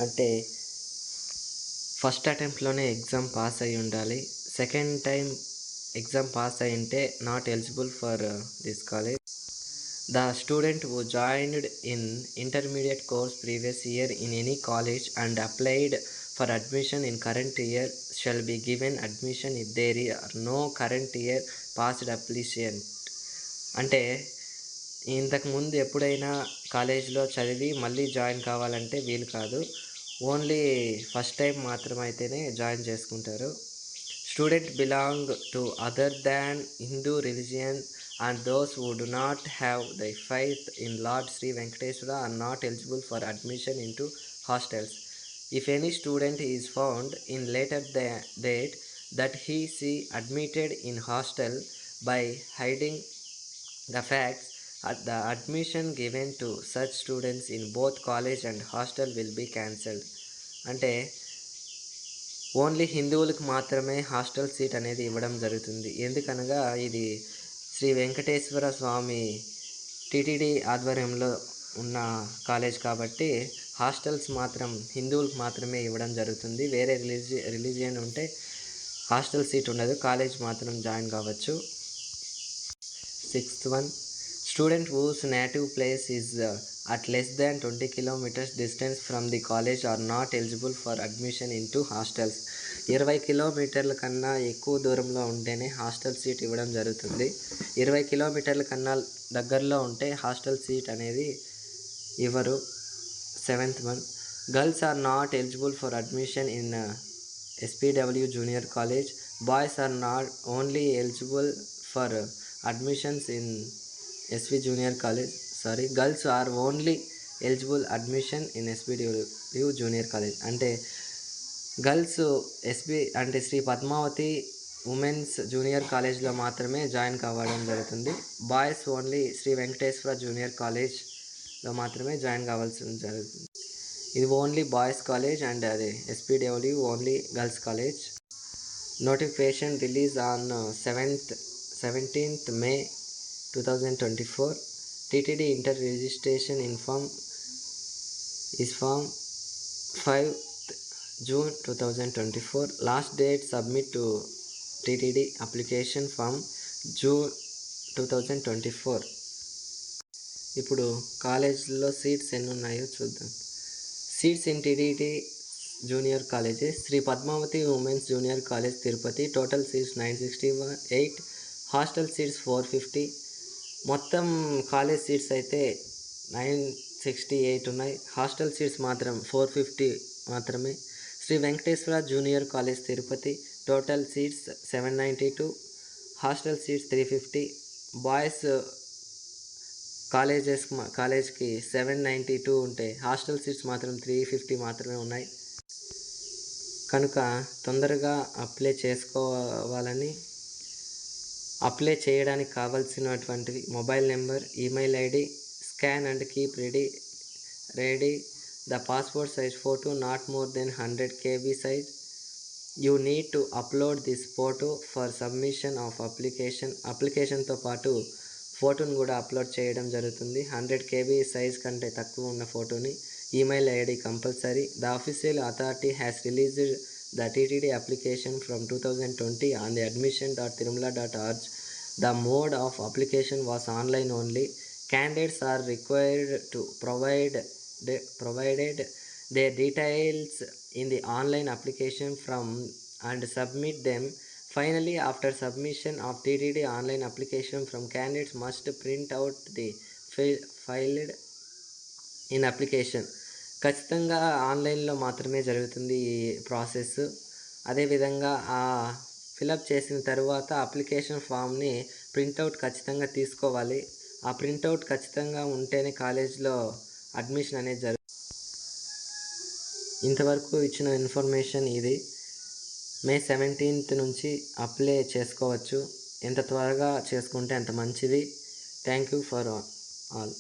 అంటే first అటెంప్ట్లోనే exam pass అయి ఉండాలి. సెకండ్ టైం ఎగ్జామ్ పాస్ అయి ఉంటే not eligible for this college. The student who joined in intermediate course previous year in any college and applied for admission in current year shall be given admission if there are no current year passed applicant. అంటే ఇంతకు ముందు ఎప్పుడైనా కాలేజ్లో చదివి మళ్ళీ join కావాలంటే వీలు కాదు. ఓన్లీ ఫస్ట్ టైం మాత్రమైతేనే జాయిన్ చేసుకుంటారు. Student belong to other than Hindu religion and those who do not have the faith in Lord Sri Venkateswara are not eligible for admission into hostels. If any student is found in later date that he admitted in hostel by hiding the facts, the admission given to such students in both college and hostel will be cancelled. అంటే only హిందువులకు మాత్రమే hostel seat అనేది ఇవ్వడం జరుగుతుంది. ఎందుకనగా ఇది శ్రీ వెంకటేశ్వర స్వామి TTD ఆధ్వర్యంలో ఉన్న కాలేజ్ కాబట్టి హాస్టల్స్ మాత్రం హిందువులకు మాత్రమే ఇవ్వడం జరుగుతుంది. వేరే రిలీజియన్ ఉంటే హాస్టల్ సీట్ ఉండదు, కాలేజ్ మాత్రం జాయిన్ కావచ్చు. 6th one, student whose native place is at less than 20 kilometers distance from the college are not eligible for admission into hostels. 20 కిలోమీటర్ల కన్నా ఎక్కువ దూరంలో ఉంటేనే హాస్టల్ సీట్ ఇవ్వడం జరుగుతుంది. 20 కిలోమీటర్ల కన్నా దగ్గరలో ఉంటే హాస్టల్ సీట్ అనేది ఇవ్వరు. 7th one, girls are not eligible for admission in SPW Junior College. Boys are not only eligible for admissions in SV Junior College. Girls are only eligible admission in SPW Junior College. అంటే girls SB అంటే Shri Padmavathi women's junior కాలేజ్లో మాత్రమే join కావడం జరుగుతుంది. Boys only Sri Venkateswara junior కాలేజ్లో మాత్రమే join కావాల్సి జరుగుతుంది. ఇది ఓన్లీ బాయ్స్ కాలేజ్ అండ్ అది SPW only girls college. Notification release on 17th May 2024. TTD inter registration in form is from 5th June 2024. Last date submit to TTD application from June 2024. ఇప్పుడు కాలేజ్లో seats ఎన్ని ఉన్నాయో చూద్దాం. Seats in TTD junior colleges: Sri Padmavathi women's junior college Tirupati, total seats 968, hostel seats 450. మొత్తం college seats అయితే 968 ఉన్నాయి, hostel seats మాత్రం 450 మాత్రమే. Sri Venkateswara junior college Tirupati, total seats 792, hostel seats 350. Boys కాలేజ్కి 792 ఉంటే హాస్టల్ సీట్స్ మాత్రం 350 మాత్రమే ఉన్నాయి. కనుక తొందరగా అప్లై చేసుకోవాలని, అప్లై చేయడానికి కావాల్సినటువంటివి mobile number, email ID, scan and keep ready the passport size photo not more than 100 KB size. You need to upload this photo for submission of అప్లికేషన్తో పాటు ఫోటోను కూడా అప్లోడ్ చేయడం జరుగుతుంది. 100 KB సైజ్ కంటే తక్కువ ఉన్న ఫోటోని. Email ID compulsory. The official authority has released the TTD application from 2020 on the admission.tirumala.org. The mode of application was online only. Candidates are required to provided their details in the online application from and submit them. Finally, after submission of TTD online application from candidates must print out the filled in application. ఖచ్చితంగా ఆన్లైన్లో మాత్రమే జరుగుతుంది ఈ process. అదేవిధంగా ఆ fill up చేసిన తర్వాత application ఫామ్ని ప్రింటౌట్ ఖచ్చితంగా తీసుకోవాలి. ఆ ప్రింటౌట్ ఖచ్చితంగా ఉంటేనే కాలేజ్లో అడ్మిషన్ అనేది ఇంతవరకు ఇచ్చిన ఇన్ఫర్మేషన్ ఇది. May 17th నుంచి అప్లై చేసుకోవచ్చు. ఎంత త్వరగా చేసుకుంటే అంత మంచిది. Thank you for all.